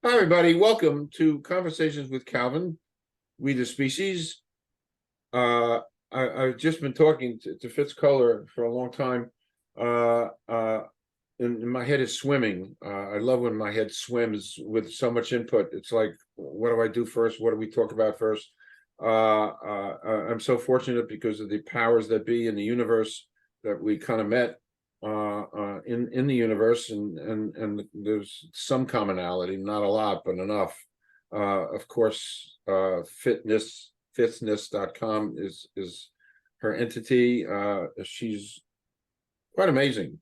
Hi, everybody. Welcome to Conversations with Calvin, We the Species. I've just been talking to Fitz Koehler for a long time. Uh, uh, and my head is swimming. I love when my head swims with so much input. It's like, what do I do first? What do we talk about first? I'm so fortunate because of the powers that be in the universe that we kind of met in the universe, and there's some commonality, not a lot, but enough. Of course, Fitzness.com is her entity. She's quite amazing.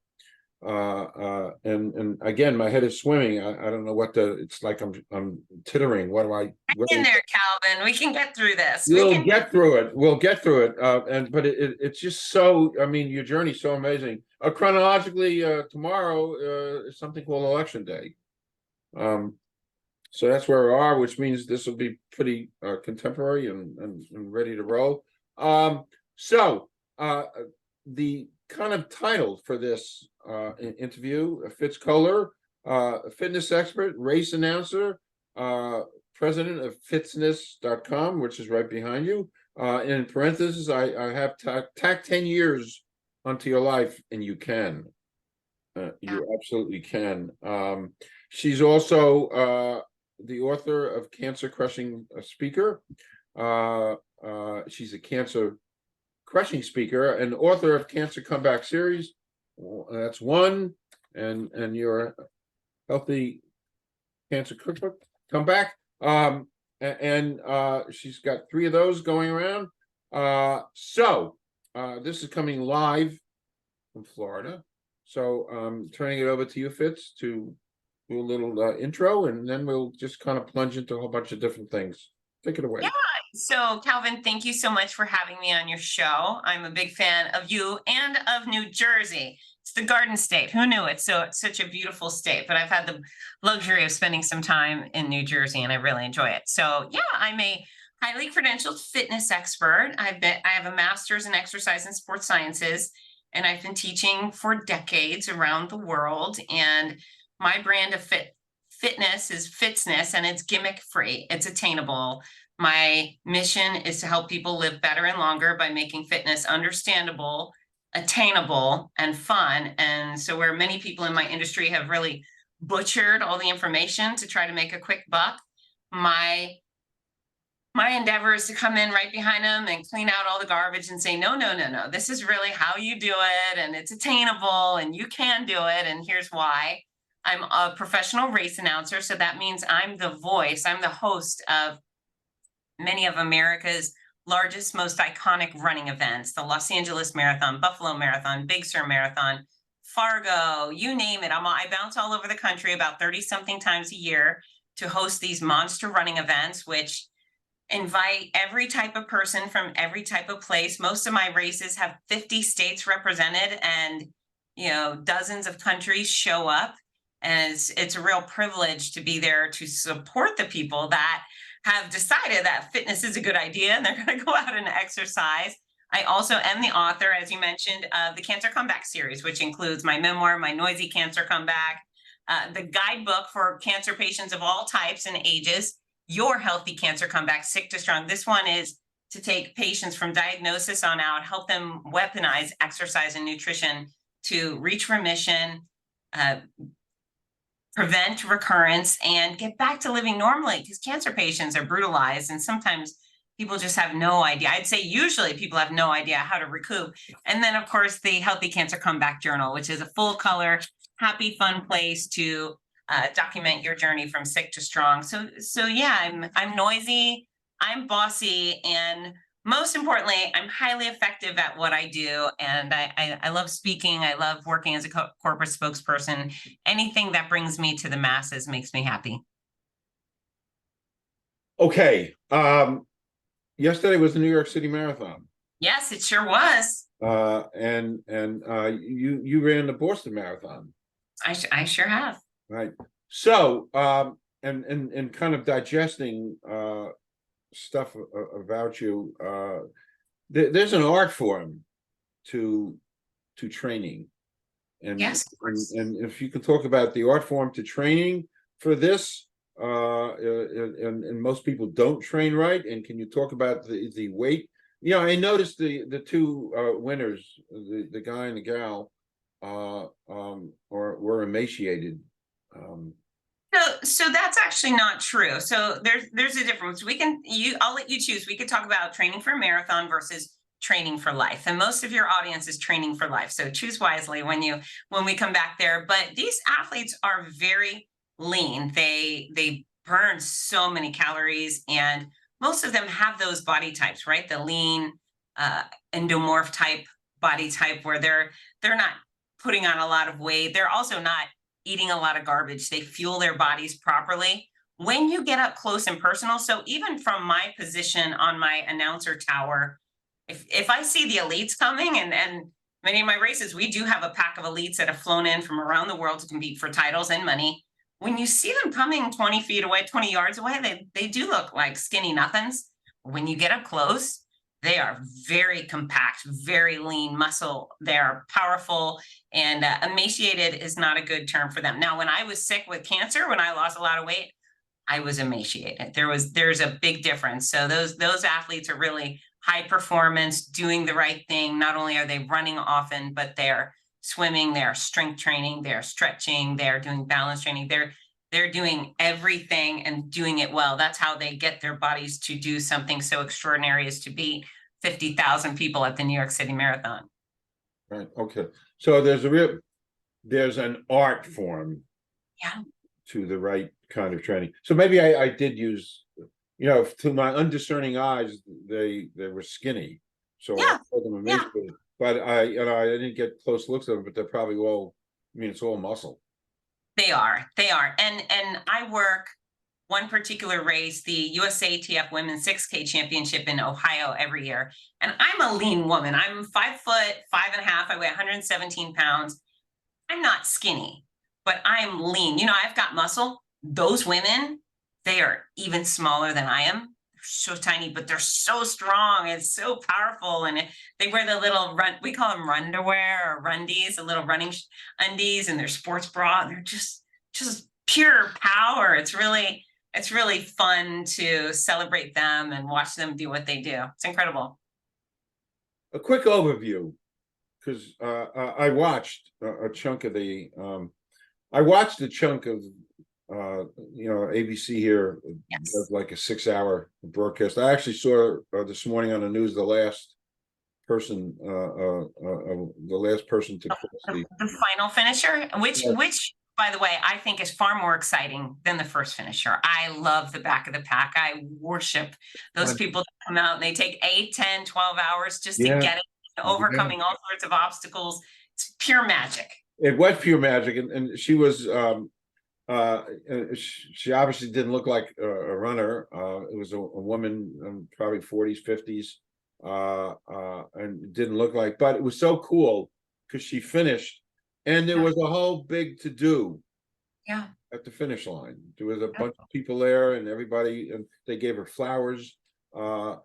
And again, my head is swimming. I don't know what it's like. I'm tittering. In there, Calvin. We can get through this. We We'll can. get through it. We'll get through it. But it's just so, I mean, your journey's so amazing. Chronologically, tomorrow is something called Election Day. So that's where we are, which means this will be pretty contemporary and ready to roll. So the kind of title for this interview, Fitz Koehler, fitness expert, race announcer, president of Fitzness.com, which is right behind you. In parentheses, I have tack 10 years onto your life, and you can. You absolutely can. She's also the author of Cancer Crushing Speaker. She's a cancer crushing speaker and author of Cancer Comeback Series. That's one. And your Healthy Cancer Cookbook Comeback. And she's got 3 of those going around. So this is coming live from Florida. So I'm turning it over to you, Fitz, to do a little intro, and then we'll just kind of plunge into a whole bunch of different things. Take it away. Yeah. So, Calvin, thank you so much for having me on your show. I'm a big fan of you and of New Jersey. It's the Garden State. Who knew it? So it's such a beautiful state, but I've had the luxury of spending some time in New Jersey and I really enjoy it. So yeah, I'm a highly credentialed fitness expert. I have a master's in exercise and sports sciences, and I've been teaching for decades around the world. And my brand of fitness is Fitzness, and it's gimmick free. It's attainable. My mission is to help people live better and longer by making fitness understandable, attainable, and fun. And so where many people in my industry have really butchered all the information to try to make a quick buck, my endeavor is to come in right behind them and clean out all the garbage and say, no, no, no, no, this is really how you do it, and it's attainable, and you can do it, and here's why. I'm a professional race announcer, so that means I'm the voice, I'm the host of many of America's largest, most iconic running events, the Los Angeles Marathon, Buffalo Marathon, Big Sur Marathon, Fargo, you name it. I bounce all over the country about 30-something times a year to host these monster running events, which invite every type of person from every type of place. Most of my races have 50 states represented, and dozens of countries show up. And it's a real privilege to be there to support the people that have decided that fitness is a good idea and they're going to go out and exercise. I also am the author, as you mentioned, of the Cancer Comeback series, which includes my memoir, My Noisy Cancer Comeback, the guidebook for cancer patients of all types and ages, Your Healthy Cancer Comeback, Sick to Strong. This one is to take patients from diagnosis on out, help them weaponize exercise and nutrition to reach remission, prevent recurrence, and get back to living normally, because cancer patients are brutalized and sometimes people just have no idea. I'd say usually people have no idea how to recoup. And then, of course, the Healthy Cancer Comeback Journal, which is a full color, happy, fun place to document your journey from sick to strong. So yeah, I'm noisy, I'm bossy, and most importantly, I'm highly effective at what I do. And I love speaking. I love working as a corporate spokesperson. Anything that brings me to the masses makes me happy. Okay. Yesterday was the New York City Marathon. Yes, it sure was. And you ran the Boston Marathon. I sure have. Right. So, and kind of digesting stuff about you. There's an art form to training, and Yes, and if you could talk about the art form to training for this, and most people don't train right. And can you talk about the weight? I noticed the two winners, the guy and the gal, were emaciated. So that's actually not true. So there's a difference. I'll let you choose. We could talk about training for a marathon versus training for life. And most of your audience is training for life. So choose wisely when we come back there. But these athletes are very lean. They burn so many calories, and most of them have those body types, right? The lean, endomorph type body type, where they're not putting on a lot of weight. They're also not eating a lot of garbage. They fuel their bodies properly. When you get up close and personal, so even from my position on my announcer tower, if I see the elites coming, and many of my races, we do have a pack of elites that have flown in from around the world to compete for titles and money. When you see them coming 20 feet away, 20 yards away, they do look like skinny nothings. When you get up close, they are very compact, very lean muscle. They're powerful, and emaciated is not a good term for them. Now, when I was sick with cancer, when I lost a lot of weight, I was emaciated. There's a big difference. So those athletes are really high performance, doing the right thing. Not only are they running often, but they're swimming, they're strength training, they're stretching, they're doing balance training. They're doing everything and doing it well. That's how they get their bodies to do something so extraordinary as to beat 50,000 people at the New York City Marathon. Right. Okay. So there's an art form. Yeah. To the right kind of training. So maybe I did use, to my undiscerning eyes, they were skinny. So Yeah. I called them emaciated. But I didn't get close looks at them, but they're probably all, it's all muscle. They are. And I work one particular race, the USATF Women's 6K Championship in Ohio every year. And I'm a lean woman. I'm 5 foot, 5.5. I weigh 117 pounds. I'm not skinny, but I'm lean. I've got muscle. Those women, they are even smaller than I am. They're so tiny, but they're so strong and so powerful. And they wear the little we call them runderwear or rundies, the little running undies, and their sports bra. They're just pure power. It's really fun to celebrate them and watch them do what they do. It's incredible. A quick overview, because I watched a chunk of the ABC here. Yes. Does like a 6-hour broadcast. I actually saw this morning on the news the last person to cross the final finisher, which by the way, I think is far more exciting than the first finisher. I love the back of the pack. I worship those people that come out and they take 8, 10, 12 hours just to get it, overcoming all sorts of obstacles. It's pure magic. It was pure magic, and she was she obviously didn't look like a runner. It was a woman, probably 40s, 50s, and didn't look like, but it was so cool because she finished, and there was a whole big to-do at the finish line. There was a bunch of people there, and everybody, and they gave her flowers. Listen,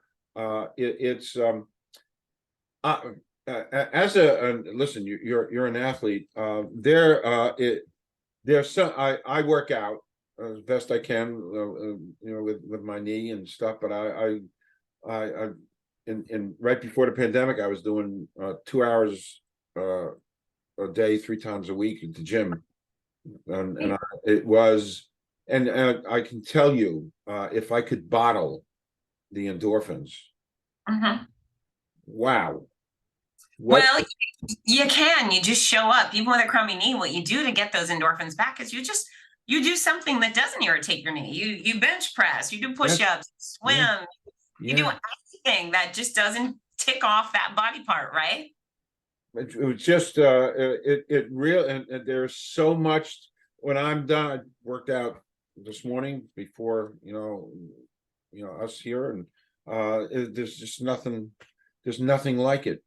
you're an athlete. There's some, I work out as best I can, with my knee and stuff. But I right before the pandemic, I was doing 2 hours a day, 3 times a week at the gym, and I can tell you, if I could bottle the endorphins, wow. Well, you can. You just show up, even with a crummy knee. What you do to get those endorphins back is you do something that doesn't irritate your knee. You bench press, you do push-ups, swim, you do anything that just doesn't tick off that body part, right? It was just it real, and there's so much. When I'm done, I worked out this morning before us here, and there's just nothing. There's nothing like it.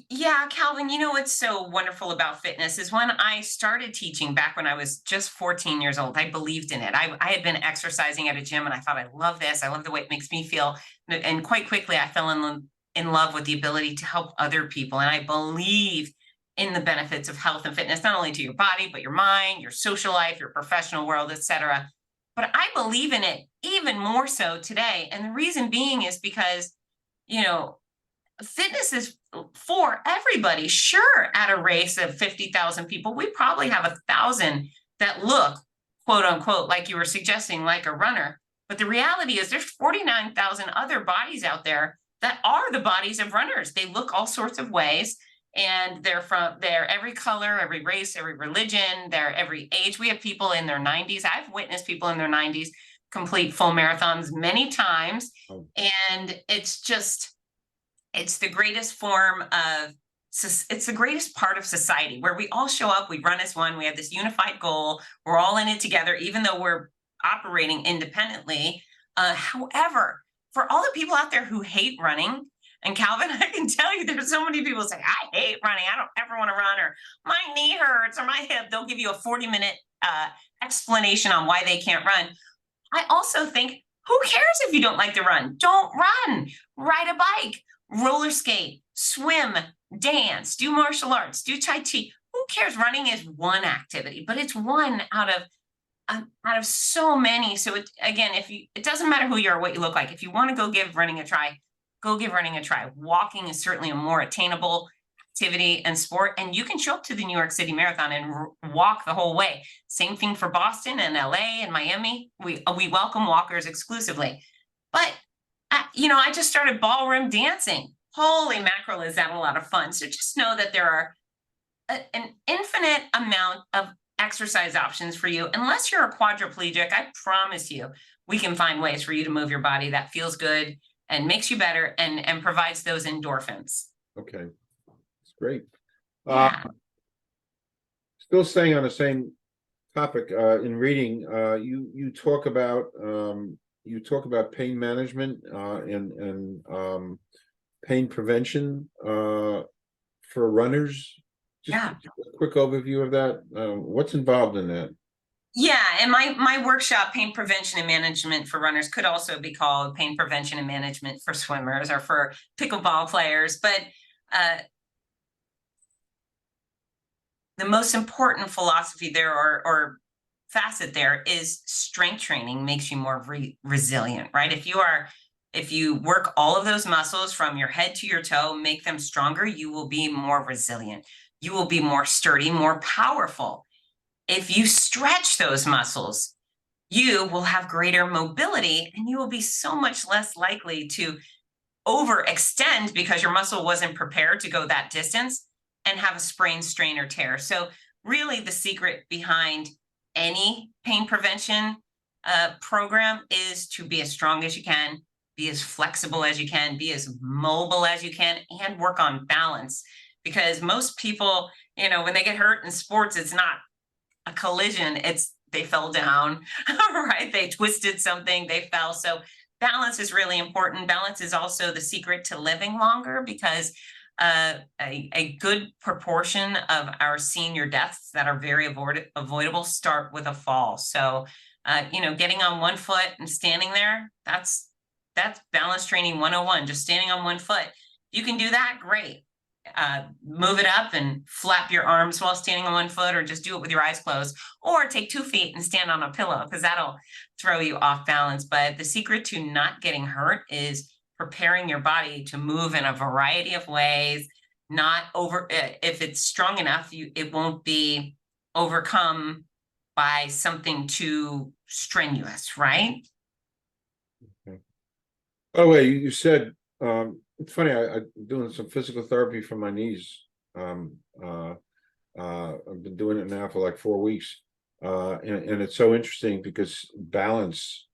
Yeah, Calvin, what's so wonderful about fitness is when I started teaching back when I was just 14 years old, I believed in it. I had been exercising at a gym and I thought, I love this. I love the way it makes me feel. And quite quickly, I fell in love with the ability to help other people. And I believe in the benefits of health and fitness, not only to your body, but your mind, your social life, your professional world, etc. but I believe in it even more so today. And the reason being is because, you know, fitness is for everybody. Sure, at a race of 50,000 people, we probably have 1,000 that look, quote unquote, like you were suggesting, like a runner. But the reality is there's 49,000 other bodies out there that are the bodies of runners. They look all sorts of ways, and they're every color, every race, every religion, they're every age. We have people in their 90s. I've witnessed people in their 90s complete full marathons many times. Oh. And it's the greatest form of, it's the greatest part of society where we all show up, we run as one, we have this unified goal, we're all in it together, even though we're operating independently. However, for all the people out there who hate running, and Calvin, I can tell you, there's so many people say, I hate running, I don't ever want to run, or my knee hurts, or my hip. They'll give you a 40-minute explanation on why they can't run. I also think, who cares if you don't like to run? Don't run. Ride a bike, roller skate, swim, dance, do martial arts, do Tai Chi. Who cares? Running is one activity, but it's one out of so many. So it doesn't matter who you are, what you look like. If you want to go give running a try, go give running a try. Walking is certainly a more attainable activity and sport, and you can show up to the New York City Marathon and walk the whole way. Same thing for Boston and LA and Miami. We welcome walkers exclusively. But I just started ballroom dancing. Holy mackerel, is that a lot of fun? So just know that there are an infinite amount of exercise options for you. Unless you're a quadriplegic, I promise you, we can find ways for you to move your body that feels good and makes you better and provides those endorphins. Okay, that's great. Yeah. Still staying on the same topic, in reading, you talk about pain management and pain prevention for runners. Just Yeah. a quick overview of that. What's involved in that? Yeah, and my workshop, Pain Prevention and Management for Runners, could also be called Pain Prevention and Management for Swimmers or for pickleball players. But the most important philosophy there, or facet there, is strength training makes you more resilient, right? If you work all of those muscles from your head to your toe, make them stronger, you will be more resilient. You will be more sturdy, more powerful. If you stretch those muscles, you will have greater mobility, and you will be so much less likely to overextend because your muscle wasn't prepared to go that distance and have a sprain, strain, or tear. So really the secret behind any pain prevention program is to be as strong as you can, be as flexible as you can, be as mobile as you can, and work on balance. Because most people, when they get hurt in sports, it's not a collision, it's they fell down, right? They twisted something, they fell. So balance is really important. Balance is also the secret to living longer, because a good proportion of our senior deaths that are very avoidable start with a fall. So, getting on one foot and standing there, that's balance training 101, just standing on one foot. You can do that, great. Move it up and flap your arms while standing on one foot, or just do it with your eyes closed, or take 2 feet and stand on a pillow, because that'll throw you off balance. But the secret to not getting hurt is preparing your body to move in a variety of ways. Not over, if it's strong enough, it won't be overcome by something too strenuous, right? Okay. By the way, you said, it's funny, I'm doing some physical therapy for my knees. I've been doing it now for like 4 weeks. And it's so interesting because balance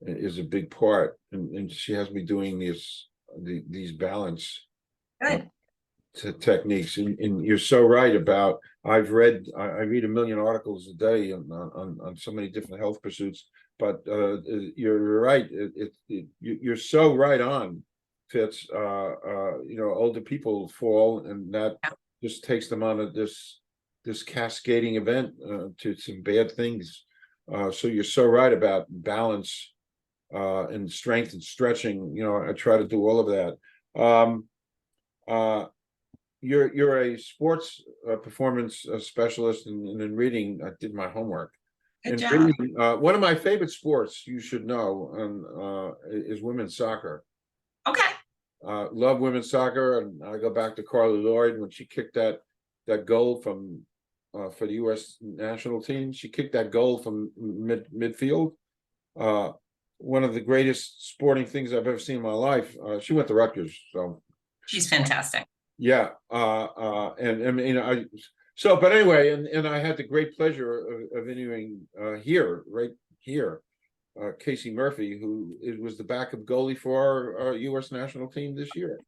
is a big part. And she has me doing these balance Good. techniques. And you're so right about, I read a million articles a day on so many different health pursuits, but you're right. You're so right on, Fitz. Older people fall, and that just takes them on this cascading event to some bad things. So you're so right about balance and strength and stretching. I try to do all of that. You're a sports performance specialist, and in reading, I did my homework. Good And job. one of my favorite sports, you should know, is women's soccer. Okay. Love women's soccer, and I go back to Carly Lloyd when she kicked that goal from for the U.S. national team. She kicked that goal from midfield. One of the greatest sporting things I've ever seen in my life. She went to Rutgers, so She's fantastic. yeah. And I mean, but anyway, and I had the great pleasure of interviewing right here, Casey Murphy, who was the backup goalie for our U.S. national team this year.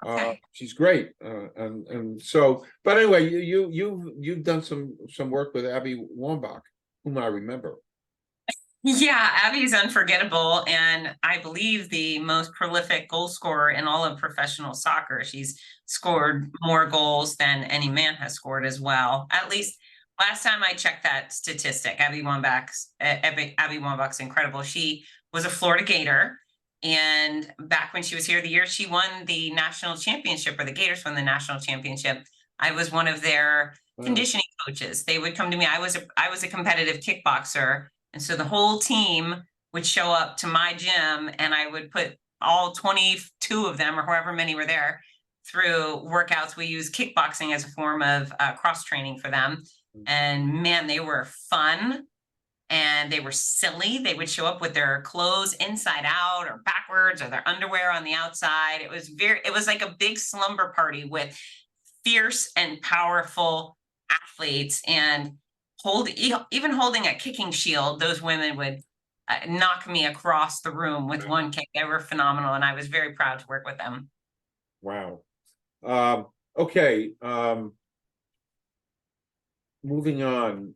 Okay. She's great, and so. But anyway, you've done some work with Abby Wambach, whom I remember. Yeah, Abby is unforgettable, and I believe the most prolific goal scorer in all of professional soccer. She's scored more goals than any man has scored as well. At least last time I checked that statistic. Abby Wambach's incredible. She was a Florida Gator, and back when she was here, the year she won the national championship, or the Gators won the national championship, I was one of their conditioning coaches. They would come to me. I was a competitive kickboxer. And so the whole team would show up to my gym, and I would put all 22 of them, or however many were there, through workouts. We use kickboxing as a form of cross training for them. And man, they were fun and they were silly. They would show up with their clothes inside out or backwards, or their underwear on the outside. It was like a big slumber party with fierce and powerful athletes. And even holding a kicking shield, those women would knock me across the room with one kick. They were phenomenal, and I was very proud to work with them. Wow. Okay. Moving on.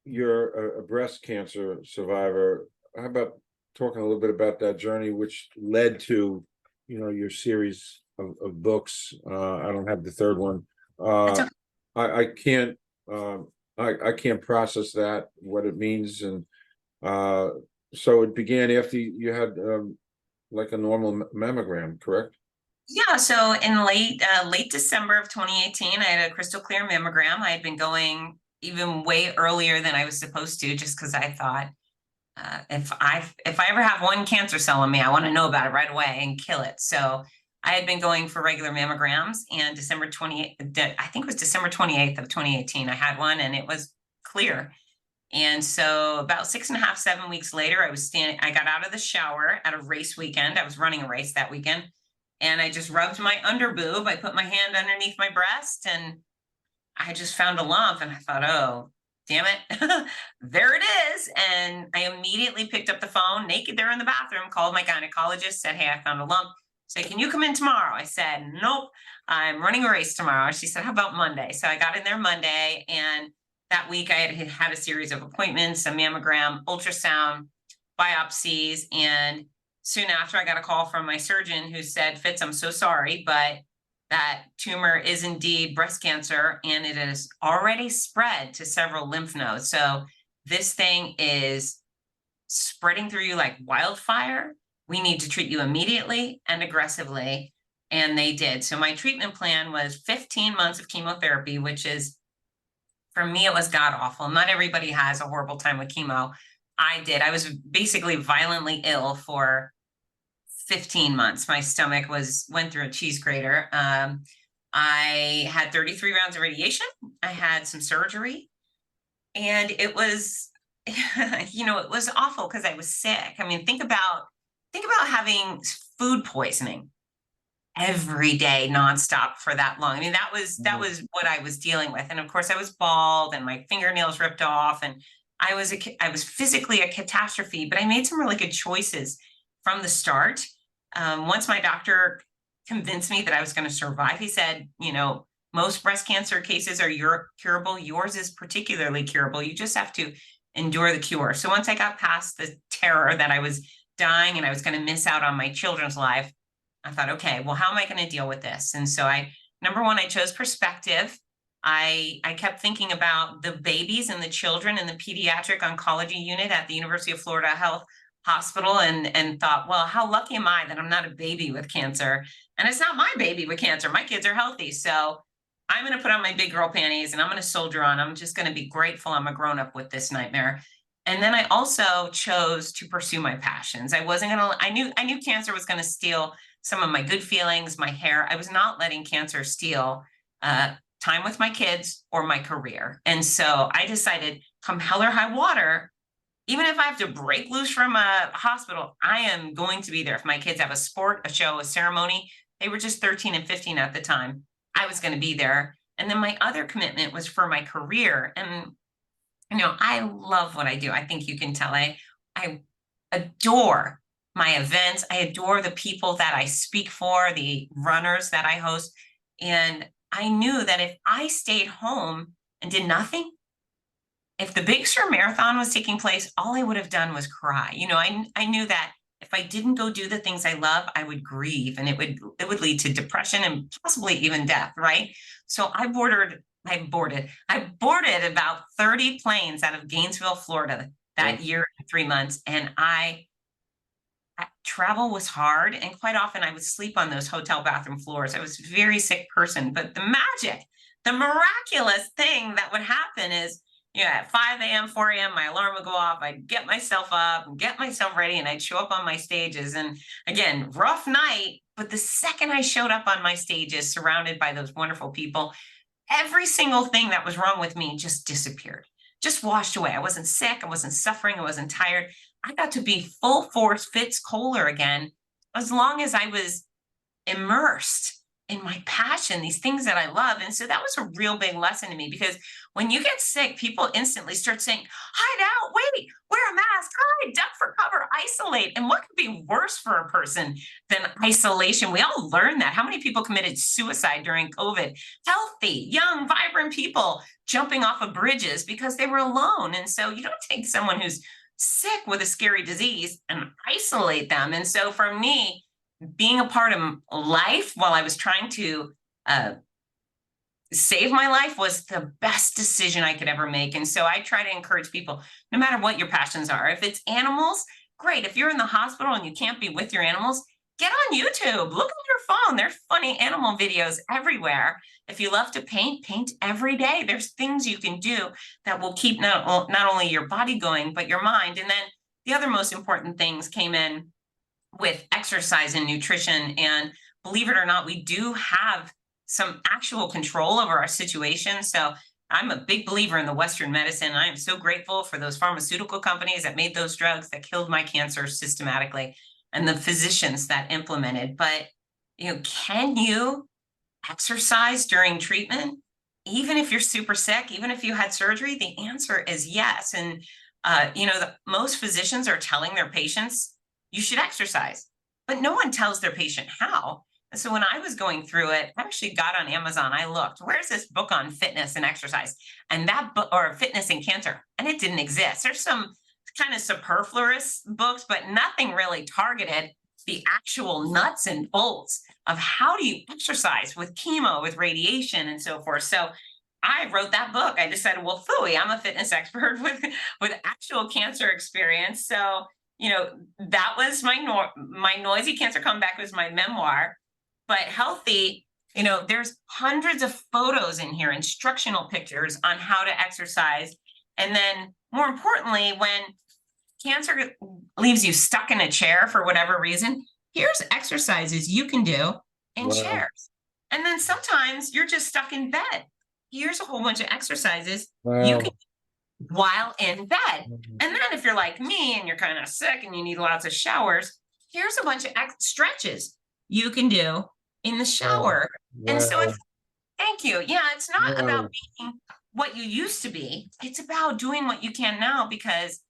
You're a breast cancer survivor. How about talking a little bit about that journey, which led to, your series of books? I don't have the third one. Okay. I can't. I can't process that, what it means, and so it began after you had like a normal mammogram, correct? Yeah, so in late December of 2018, I had a crystal clear mammogram. I had been going even way earlier than I was supposed to, just because I thought if I ever have one cancer cell in me, I want to know about it right away and kill it. So I had been going for regular mammograms, and December 28th, I think it was December 28th of 2018, I had one, and it was clear. And so about 6.5, 7 weeks later, I got out of the shower at a race weekend. I was running a race that weekend, and I just rubbed my underboob. I put my hand underneath my breast, and I just found a lump, and I thought, oh, damn it, there it is. And I immediately picked up the phone, naked there in the bathroom, called my gynecologist, said, hey, I found a lump. Said, can you come in tomorrow? I said, nope, I'm running a race tomorrow. She said, how about Monday? So I got in there Monday, and that week I had a series of appointments, a mammogram, ultrasound, biopsies, and soon after I got a call from my surgeon who said, Fitz, I'm so sorry, but that tumor is indeed breast cancer, and it has already spread to several lymph nodes. So this thing is spreading through you like wildfire. We need to treat you immediately and aggressively. And they did. So my treatment plan was 15 months of chemotherapy, which is, for me, it was god awful. Not everybody has a horrible time with chemo. I did. I was basically violently ill for 15 months. My stomach went through a cheese grater. I had 33 rounds of radiation. I had some surgery, and it was, it was awful because I was sick. I mean, think about having food poisoning every day nonstop for that long. I mean, that was what I was dealing with. And of course I was bald and my fingernails ripped off, and I was physically a catastrophe, but I made some really good choices from the start. Once my doctor convinced me that I was going to survive, he said, most breast cancer cases are curable. Yours is particularly curable. You just have to endure the cure. So once I got past the terror that I was dying and I was going to miss out on my children's life, I thought, okay, well, how am I going to deal with this? And so number one, I chose perspective. I kept thinking about the babies and the children in the pediatric oncology unit at the University of Florida Health Hospital, and thought, well, how lucky am I that I'm not a baby with cancer? And it's not my baby with cancer. My kids are healthy. So I'm going to put on my big girl panties and I'm going to soldier on. I'm just going to be grateful I'm a grown up with this nightmare. And then I also chose to pursue my passions. I wasn't going to, I knew cancer was going to steal some of my good feelings, my hair. I was not letting cancer steal time with my kids or my career. And so I decided, come hell or high water, even if I have to break loose from a hospital, I am going to be there. If my kids have a sport, a show, a ceremony, they were just 13 and 15 at the time, I was going to be there. And then my other commitment was for my career. And, I love what I do. I think you can tell I adore my events. I adore the people that I speak for, the runners that I host. And I knew that if I stayed home and did nothing, if the big Sur Marathon was taking place, all I would have done was cry. I knew that if I didn't go do the things I love, I would grieve, and it would lead to depression and possibly even death, right? So I boarded about 30 planes out of Gainesville, Florida that year in 3 months. And travel was hard. And quite often I would sleep on those hotel bathroom floors. I was a very sick person, but the miraculous thing that would happen is, at 5 a.m., 4 a.m., my alarm would go off. I'd get myself up and get myself ready, and I'd show up on my stages. And again, rough night. But the second I showed up on my stages, surrounded by those wonderful people, every single thing that was wrong with me just disappeared, just washed away. I wasn't sick. I wasn't suffering. I wasn't tired. I got to be full force Fitz Koehler again, as long as I was immersed in my passion, these things that I love. And so that was a real big lesson to me, because when you get sick, people instantly start saying, hide out, wait, wear a mask, hide, duck for cover, isolate. And what could be worse for a person than isolation? We all learned that. How many people committed suicide during COVID? Healthy, young, vibrant people jumping off of bridges because they were alone. And so you don't take someone who's sick with a scary disease and isolate them. And so for me, being a part of life while I was trying to save my life was the best decision I could ever make. And so I try to encourage people, no matter what your passions are. If it's animals, great. If you're in the hospital and you can't be with your animals, get on YouTube, look at your phone. There's funny animal videos everywhere. If you love to paint, paint every day. There's things you can do that will keep not only your body going, but your mind. And then the other most important things came in with exercise and nutrition. And believe it or not, we do have some actual control over our situation. So I'm a big believer in the Western medicine. I am so grateful for those pharmaceutical companies that made those drugs that killed my cancer systematically, and the physicians that implemented. But, can you exercise during treatment? Even if you're super sick, even if you had surgery, the answer is yes. And, most physicians are telling their patients, you should exercise, but no one tells their patient how. And so when I was going through it, I actually got on Amazon. I looked, where's this book on fitness and exercise? And that book, or fitness and cancer, and it didn't exist. There's some kind of superfluous books, but nothing really targeted the actual nuts and bolts of how do you exercise with chemo, with radiation, and so forth. So I wrote that book. I decided, well, phooey, I'm a fitness expert with actual cancer experience. So that was my noisy cancer comeback was my memoir. But healthy, there's hundreds of photos in here, instructional pictures on how to exercise. And then more importantly, when cancer leaves you stuck in a chair for whatever reason, here's exercises you can do in chairs. And then sometimes you're just stuck in bed. Here's a whole bunch of exercises you can while in bed. And then if you're like me and you're kind of sick and you need lots of showers, here's a bunch of stretches you can do in the shower. And so thank you. Yeah, it's not about being what you used to be. It's about doing what you can now, because,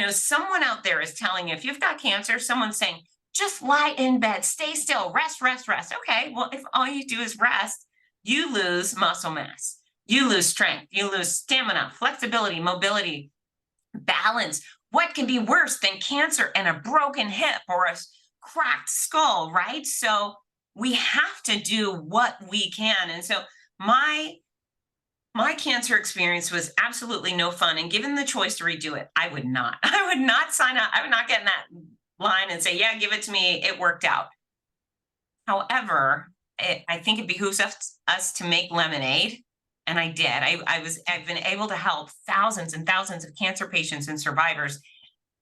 someone out there is telling you, if you've got cancer, someone's saying, just lie in bed, stay still, rest, rest, rest. Okay, well, if all you do is rest, you lose muscle mass. You lose strength, you lose stamina, flexibility, mobility, balance. What can be worse than cancer and a broken hip or a cracked skull, right? So we have to do what we can. And so my cancer experience was absolutely no fun. And given the choice to redo it, I would not sign up. I would not get in that line and say, yeah, give it to me. It worked out. However, I think it behooves us to make lemonade. And I did. I've been able to help thousands and thousands of cancer patients and survivors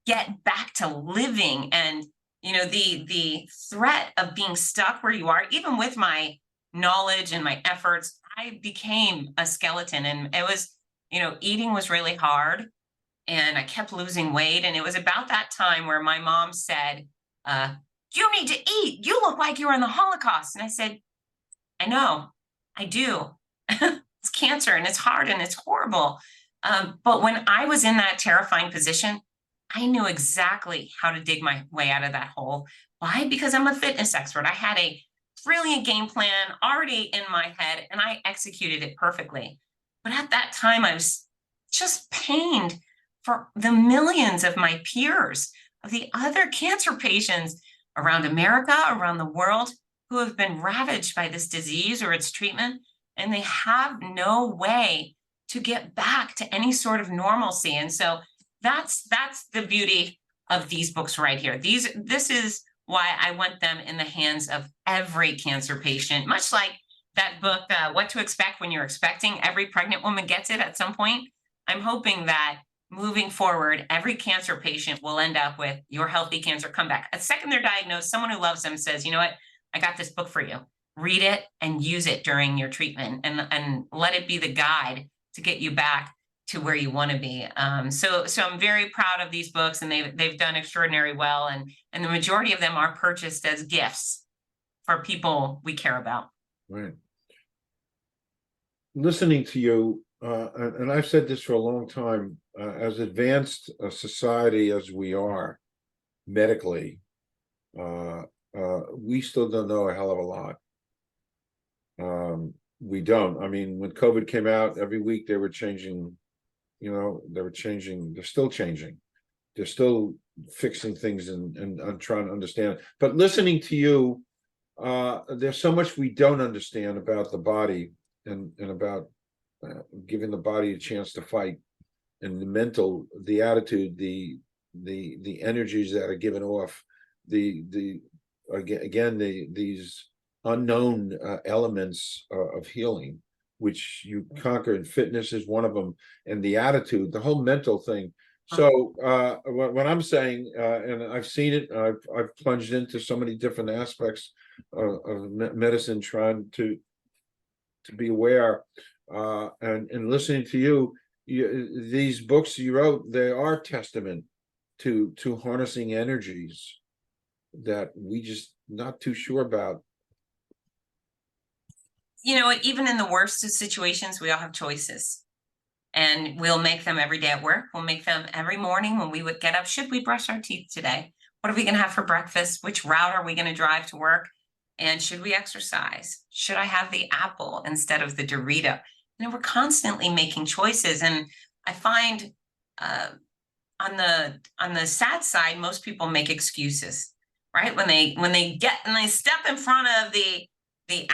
get back to living. And, the threat of being stuck where you are, even with my knowledge and my efforts, I became a skeleton. And it was, eating was really hard, and I kept losing weight. And it was about that time where my mom said, you need to eat. You look like you were in the Holocaust. And I said, I know, I do. It's cancer, and it's hard, and it's horrible. But when I was in that terrifying position, I knew exactly how to dig my way out of that hole. Why? Because I'm a fitness expert. I had a brilliant game plan already in my head, and I executed it perfectly. But at that time, I was just pained for the millions of my peers, of the other cancer patients around America, around the world, who have been ravaged by this disease or its treatment, and they have no way to get back to any sort of normalcy. And so that's the beauty of these books right here. This is why I want them in the hands of every cancer patient, much like that book, What to Expect When You're Expecting. Every pregnant woman gets it at some point. I'm hoping that moving forward, every cancer patient will end up with Your Healthy Cancer Comeback. The second they're diagnosed, someone who loves them says, you know what, I got this book for you. Read it and use it during your treatment, and let it be the guide to get you back to where you want to be. So I'm very proud of these books, and they've done extraordinarily well. And the majority of them are purchased as gifts for people we care about. Right. Listening to you, and I've said this for a long time, as advanced a society as we are medically, we still don't know a hell of a lot. We don't. I mean, when COVID came out, every week they were changing, they're still changing. They're still fixing things and trying to understand. But listening to you, there's so much we don't understand about the body, and about giving the body a chance to fight, and the mental, the attitude, the energies that are given off, these unknown elements of healing, which you conquer, and fitness is one of them, and the attitude, the whole mental thing. So what I'm saying, and I've seen it, I've plunged into so many different aspects of medicine, trying to be aware, and listening to you, these books you wrote, they are testament to harnessing energies that we just not too sure about. Even in the worst of situations, we all have choices, and we'll make them every day at work. We'll make them every morning when we would get up. Should we brush our teeth today? What are we going to have for breakfast? Which route are we going to drive to work? And should we exercise? Should I have the apple instead of the Dorito? We're constantly making choices. And I find on the sad side, most people make excuses, right? When they step in front of the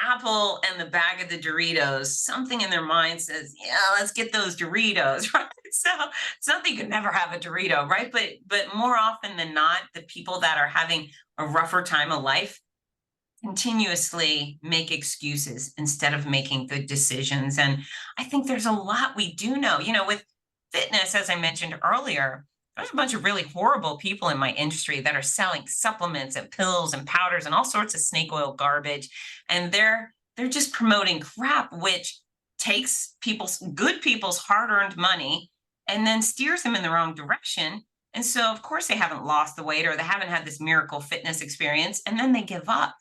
apple and the bag of the Doritos, something in their mind says, yeah, let's get those Doritos, right? So it's not that you can never have a Dorito, right? But more often than not, the people that are having a rougher time of life continuously make excuses instead of making good decisions. And I think there's a lot we do know, with fitness, as I mentioned earlier. There's a bunch of really horrible people in my industry that are selling supplements and pills and powders and all sorts of snake oil garbage. And they're just promoting crap, which takes good people's hard-earned money and then steers them in the wrong direction. And so, of course, they haven't lost the weight, or they haven't had this miracle fitness experience, and then they give up,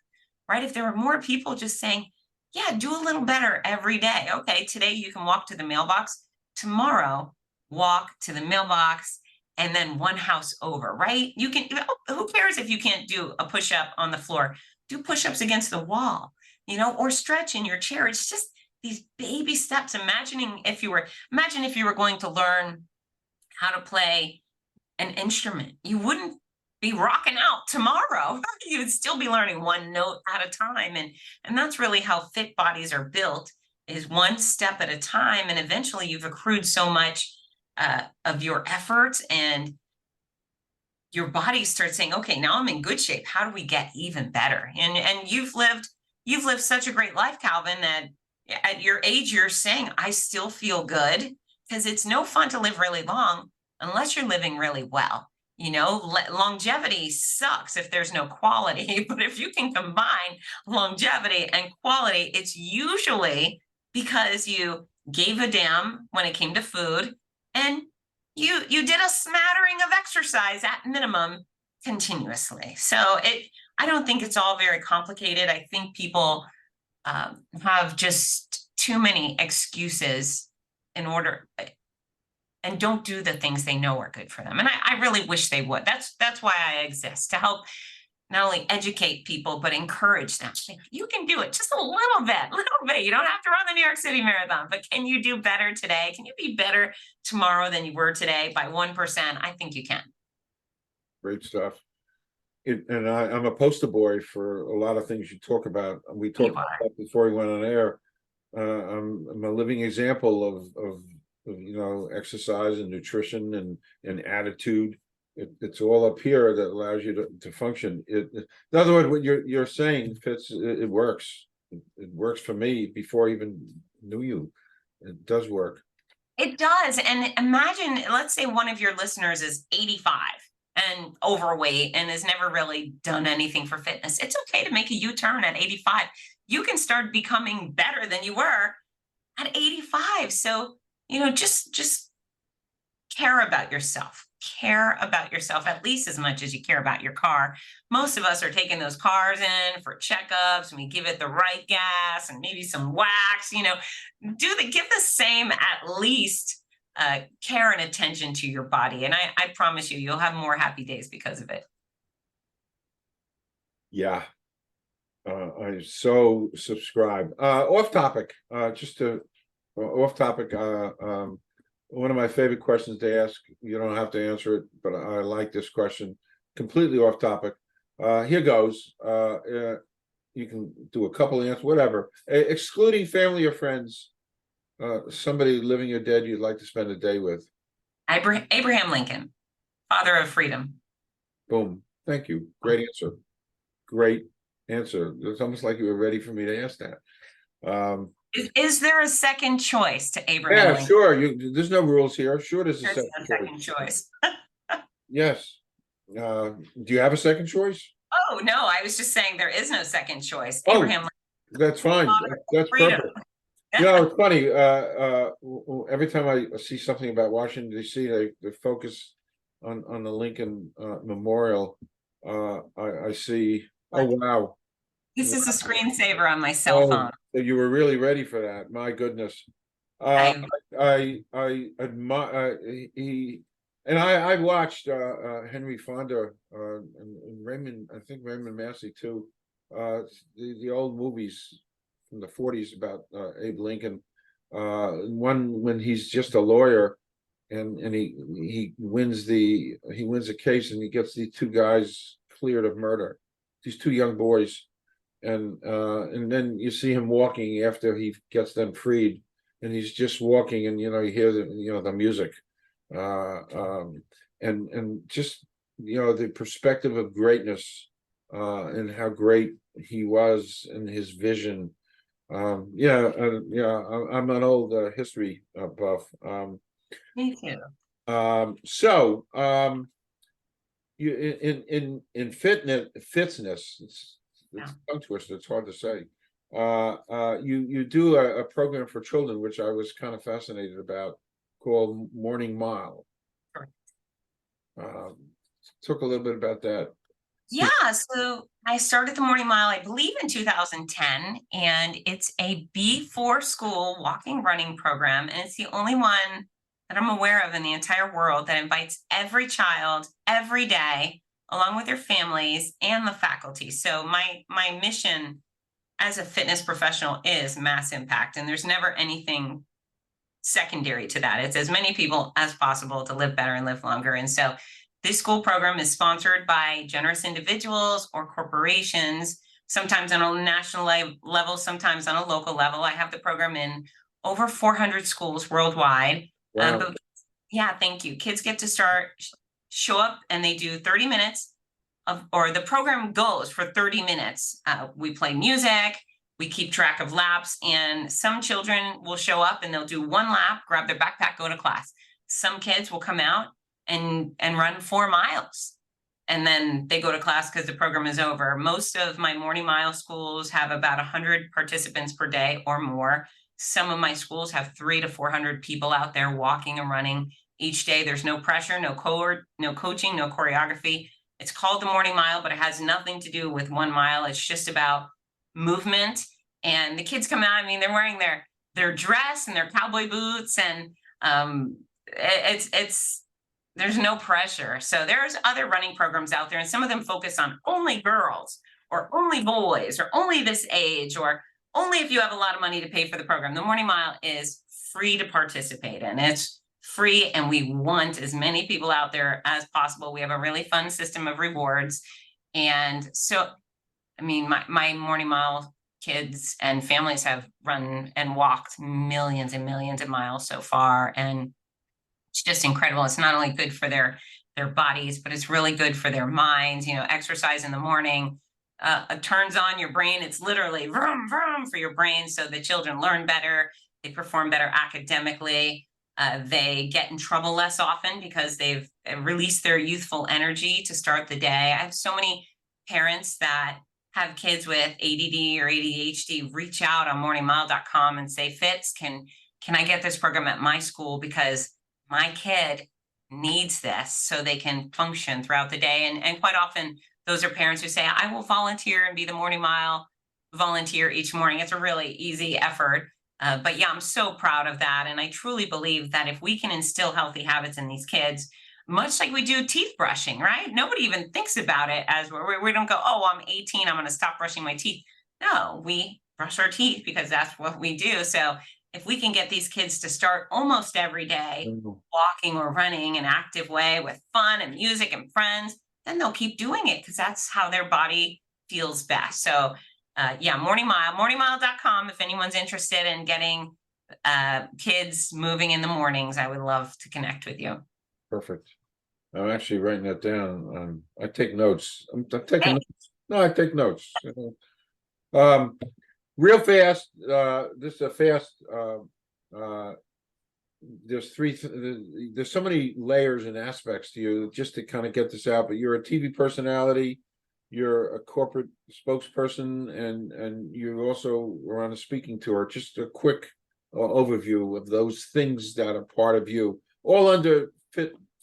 right? If there were more people just saying, yeah, do a little better every day. Okay, today you can walk to the mailbox. Tomorrow, walk to the mailbox, and then one house over, right? You can, who cares if you can't do a push-up on the floor? Do push-ups against the wall, or stretch in your chair. It's just these baby steps. Imagine if you were going to learn how to play an instrument. You wouldn't be rocking out tomorrow. You would still be learning one note at a time. And that's really how fit bodies are built, is one step at a time. And eventually you've accrued so much of your efforts, and your body starts saying, okay, now I'm in good shape. How do we get even better? And you've lived you've lived such a great life, Calvin, that at your age, you're saying, I still feel good, because it's no fun to live really long unless you're living really well. You know, longevity sucks if there's no quality, but if you can combine longevity and quality, it's usually because you gave a damn when it came to food, and you did a smattering of exercise at minimum continuously. So I don't think it's all very complicated. I think people have just too many excuses in order, and don't do the things they know are good for them. And I really wish they would. That's why I exist, to help not only educate people, but encourage them. You can do it just a little bit. You don't have to run the New York City Marathon, but can you do better today? Can you be better tomorrow than you were today by 1%? I think you can. Great stuff. And I'm a poster boy for a lot of things you talk about. We talked about that before we went on air. I'm a living example of exercise and nutrition and attitude. It's all up here that allows you to function. In other words, what you're saying, Fitz, it works. It works for me before I even knew you. It does work. It does. And imagine, let's say one of your listeners is 85 and overweight and has never really done anything for fitness. It's okay to make a U-turn at 85. You can start becoming better than you were at 85. So, just care about yourself. Care about yourself at least as much as you care about your car. Most of us are taking those cars in for checkups, and we give it the right gas and maybe some wax, give the same, at least, care and attention to your body. And I promise you'll have more happy days because of it. Yeah. I so subscribe. Off topic, off topic. One of my favorite questions to ask, you don't have to answer it, but I like this question. Completely off topic. Here goes. You can do a couple of answers, whatever. Excluding family or friends, somebody living or dead you'd like to spend a day with. Abraham Lincoln, father of freedom. Boom. Thank you. Great answer. Great answer. It's almost like you were ready for me to ask that. Is there a second choice to Abraham Lincoln? Sure. There's no rules here. Sure, there's a second choice. Yes. Do you have a second choise? Oh, no, I was just saying there is no second choice. Abraham Lincoln. That's fine. That's perfect. It's funny. Every time I see something about Washington, D.C., they focus on the Lincoln Memorial. I see. Oh, wow. This is a screensaver on my cell phone. So you were really ready for that. My goodness. I admire I watched Henry Fonda and Raymond, I think Raymond Massey too. The old movies from the 40s about Abe Lincoln. One when he's just a lawyer and he wins a case and he gets these two guys cleared of murder. These two young boys. And then you see him walking after he gets them freed, and he's just walking, and you hear the music, and just the perspective of greatness, and how great he was and his vision. I'm an old history buff. Me too. So you in Fitzness. It's tongue twister. It's hard to say. You do a program for children, which I was kind of fascinated about, called Morning Mile. Talk a little bit about that. Yeah, so I started the Morning Mile, I believe, in 2010, and it's a before school walking running program, and it's the only one that I'm aware of in the entire world that invites every child every day, along with their families and the faculty. So my mission as a fitness professional is mass impact, and there's never anything secondary to that. It's as many people as possible to live better and live longer. And so this school program is sponsored by generous individuals or corporations, sometimes on a national level, sometimes on a local level. I have the program in over 400 schools worldwide. Wow. Yeah, thank you. Kids get to show up and they do 30 minutes or the program goes for 30 minutes. We play music, We keep track of laps, and some children will show up and they'll do one lap, grab their backpack, go to class. Some kids will come out and run 4 miles, and then they go to class because the program is over. Most of my morning mile schools have about 100 participants per day or more. Some of my schools have 300 to 400 people out there walking and running each day. There's no pressure, no coaching, no choreography. It's called the morning mile, but it has nothing to do with 1 mile. It's just about movement. And the kids come out, I mean, they're wearing their dress and their cowboy boots, and there's no pressure. So there's other running programs out there, and some of them focus on only girls or only boys or only this age or only if you have a lot of money to pay for the program. The morning mile is free to participate in. It's free, and we want as many people out there as possible. We have a really fun system of rewards. And so, I mean, my morning mile kids and families have run and walked millions and millions of miles so far, and it's just incredible. It's not only good for their bodies, but it's really good for their minds. You know, exercise in the morning turns on your brain. It's literally vroom vroom for your brain, so the children learn better, they perform better academically, they get in trouble less often because they've released their youthful energy to start the day. I have so many parents that have kids with ADD or ADHD reach out on morningmile.com and say, Fitz, can I get this program at my school, because my kid needs this so they can function throughout the day. And quite often those are parents who say, I will volunteer and be the morning mile volunteer each morning. It's a really easy effort. But yeah, I'm so proud of that. And I truly believe that if we can instill healthy habits in these kids, much like we do teeth brushing, right? Nobody even thinks about it as we don't go, oh, I'm 18, I'm going to stop brushing my teeth. No, we brush our teeth because that's what we do. So if we can get these kids to start almost every day walking or running in an active way with fun and music and friends, then they'll keep doing it because that's how their body feels best. So yeah, morning mile, morningmile.com. If anyone's interested in getting kids moving in the mornings, I would love to connect with you. Perfect. I'm actually writing that down. I take notes. I'm taking notes. No, I take notes. Real fast. This is a fast. There's so many layers and aspects to you, just to kind of get this out. But you're a TV personality, you're a corporate spokesperson, and you also are on a speaking tour. Just a quick overview of those things that are part of you, all under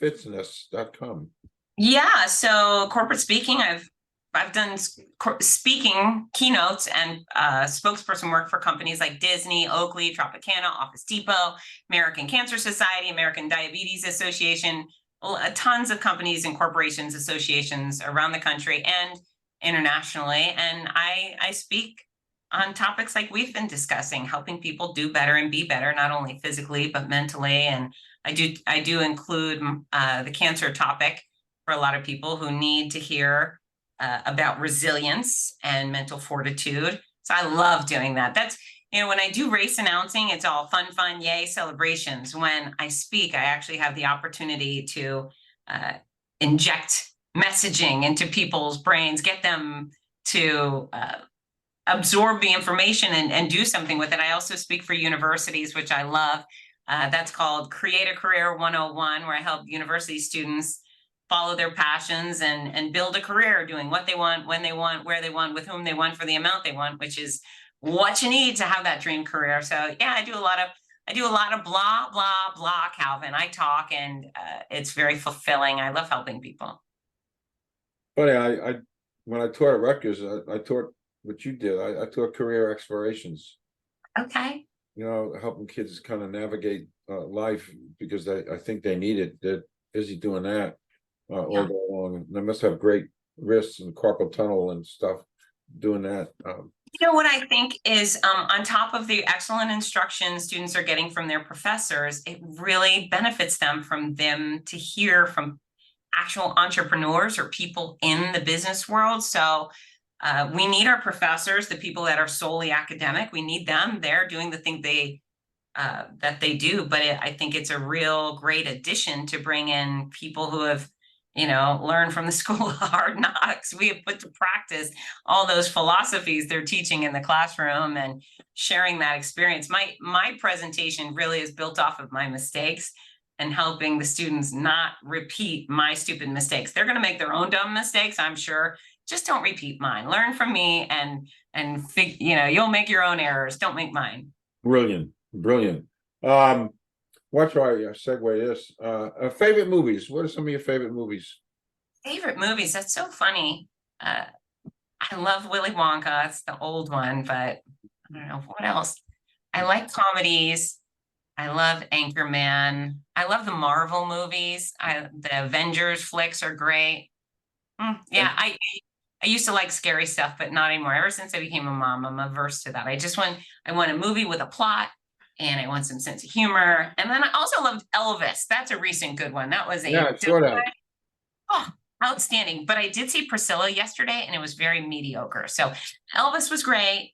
Fitzness.com. Yeah, so corporate speaking, I've done speaking keynotes and spokesperson work for companies like Disney, Oakley, Tropicana, Office Depot, American Cancer Society, American Diabetes Association, tons of companies and corporations, associations around the country and internationally. And I speak on topics like we've been discussing, helping people do better and be better, not only physically, but mentally. And I do include the cancer topic for a lot of people who need to hear about resilience and mental fortitude. So I love doing that. That's, you know, when I do race announcing, it's all fun, yay, celebrations. When I speak, I actually have the opportunity to inject messaging into people's brains, get them to absorb the information and do something with it. I also speak for universities, which I love. That's called Create a Career 101, where I help university students follow their passions and build a career doing what they want, when they want, where they want, with whom they want, for the amount they want, which is what you need to have that dream career. So yeah, I do a lot of blah, blah, blah, Calvin. I talk, and it's very fulfilling. I love helping people. Funny, I when I taught at Rutgers, I taught what you did. I taught career explorations. Okay. You know, helping kids kind of navigate life, because I think they need it. They're busy doing that all day long. And they must have great wrists and carpal tunnel and stuff doing that. You know what I think is on top of the excellent instruction students are getting from their professors, it really benefits them to hear from actual entrepreneurs or people in the business world. So we need our professors, the people that are solely academic. We need them there doing the thing that they do. But I think it's a real great addition to bring in people who have learn from the school of hard knocks. We have put to practice all those philosophies they're teaching in the classroom and sharing that experience. My presentation really is built off of my mistakes and helping the students not repeat my stupid mistakes. They're going to make their own dumb mistakes, I'm sure. Just don't repeat mine. Learn from me and you'll make your own errors. Don't make mine. Brilliant, brilliant. Watch why I segue this. Favorite movies. What are some of your favorite movies? Favorite movies. That's so funny. I love Willy Wonka. It's the old one, but I don't know what else. I like comedies. I love Anchorman. I love the Marvel movies. The Avengers flicks are great. Yeah, I used to like scary stuff, but not anymore. Ever since I became a mom, I'm averse to that. I want a movie with a plot, and I want some sense of humor. And then I also loved Elvis. That's a recent good one. That was I saw that. Oh, outstanding. But I did see Priscilla yesterday, and it was very mediocre. So Elvis was great.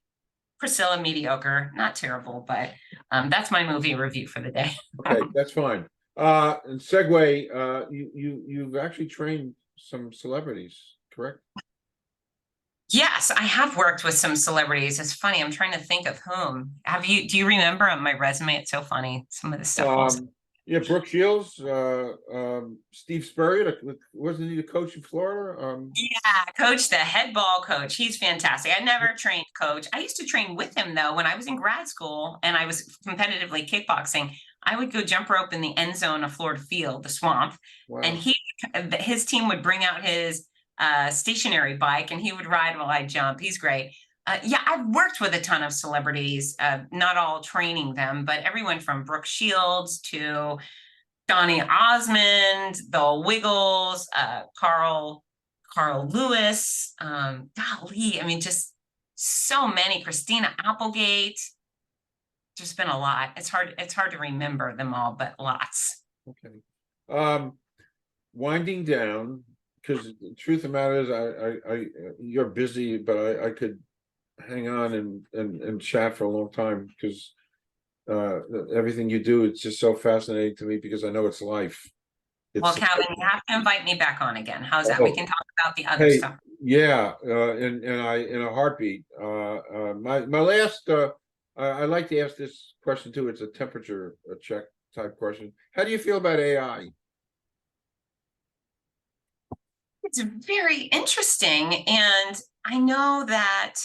Priscilla, mediocre, not terrible, but that's my movie review for the day. Okay, that's fine. And segue, you've actually trained some celebrities, correct? Yes, I have worked with some celebrities. It's funny. I'm trying to think of whom. Do you remember on my resume? It's so funny. Some of the stuff. Yeah, Brooke Shields, Steve Spurrier, wasn't he the coach in Florida? Yeah, coach, the head ball coach. He's fantastic. I never trained coach. I used to train with him though when I was in grad school and I was competitively kickboxing. I would go jump rope in the end zone of Florida Field, the Swamp, Wow. and his team would bring out his stationary bike and he would ride while I jump. He's great. Yeah, I've worked with a ton of celebrities, not all training them, but everyone from Brooke Shields to Donny Osmond, the Wiggles, Carl Lewis, golly, I mean, just so many. Christina Applegate. There's been a lot. It's hard to remember them all, but lots. Okay. Winding down, because the truth of the matter is you're busy, but I could hang on and chat for a long time because everything you do, it's just so fascinating to me because I know it's life. Well, Calvin, you have to invite me back on again. How's that? We can talk about the other stuff. Yeah, and I in a heartbeat. My last I like to ask this question too. It's a temperature check type question. How do you feel about AI? It's very interesting, and I know that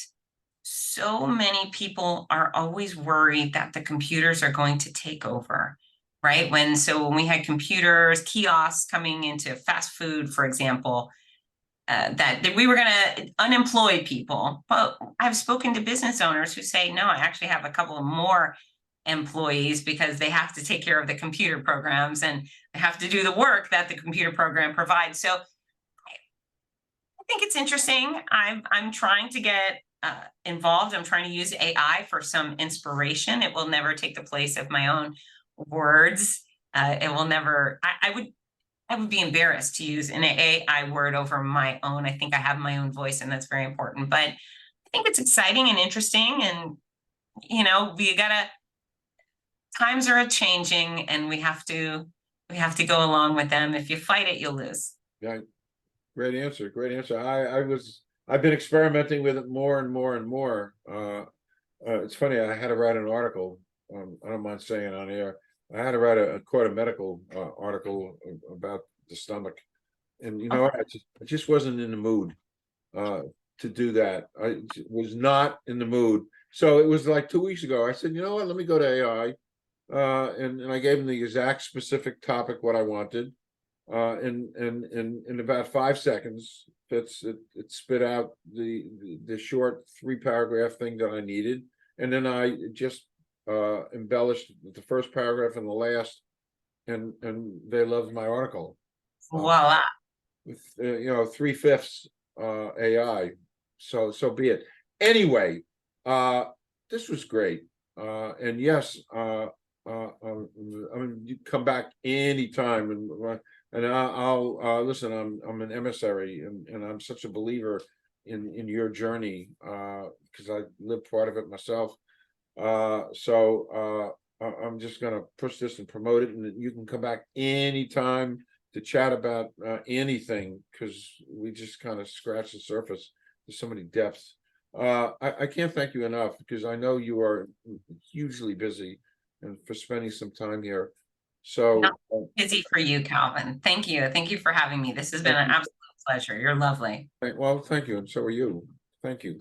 so many people are always worried that the computers are going to take over, right? When we had computers, kiosks coming into fast food, for example, that we were going to unemploy people. But I've spoken to business owners who say, no, I actually have a couple of more employees because they have to take care of the computer programs and they have to do the work that the computer program provides. So I think it's interesting. I'm trying to get involved. I'm trying to use AI for some inspiration. It will never take the place of my own words. It will never. I would be embarrassed to use an AI word over my own. I think I have my own voice, and that's very important. But I think it's exciting and interesting, and times are changing, and we have to go along with them. If you fight it, you'll lose. Yeah. Great answer. Great answer. I've been experimenting with it more and more and more. It's funny. I had to write an article. I don't mind saying it on air. I had to write a quote a medical article about the stomach, and I just wasn't in the mood to do that. I was not in the mood. So it was like 2 weeks ago. I said, you know what? Let me go to AI, and I gave him the exact specific topic what I wanted. In about 5 seconds, it spit out the short 3-paragraph thing that I needed, and then I just embellished the first paragraph and the last, and they loved my article. Voila! With 3/5 AI, so be it. Anyway, this was great, and yes, I mean, you come back anytime, and I'll listen. I'm an emissary, and I'm such a believer in your journey because I lived part of it myself. So I'm just gonna push this and promote it, and you can come back anytime to chat about anything, because we just kind of scratch the surface. There's so many depths. I can't thank you enough, because I know you are hugely busy, and for spending some time here. So Busy for you, Calvin. Thank you. Thank you for having me. This has been thank an you. absolute pleasure. You're lovely. Well, thank you, and so are you. Thank you.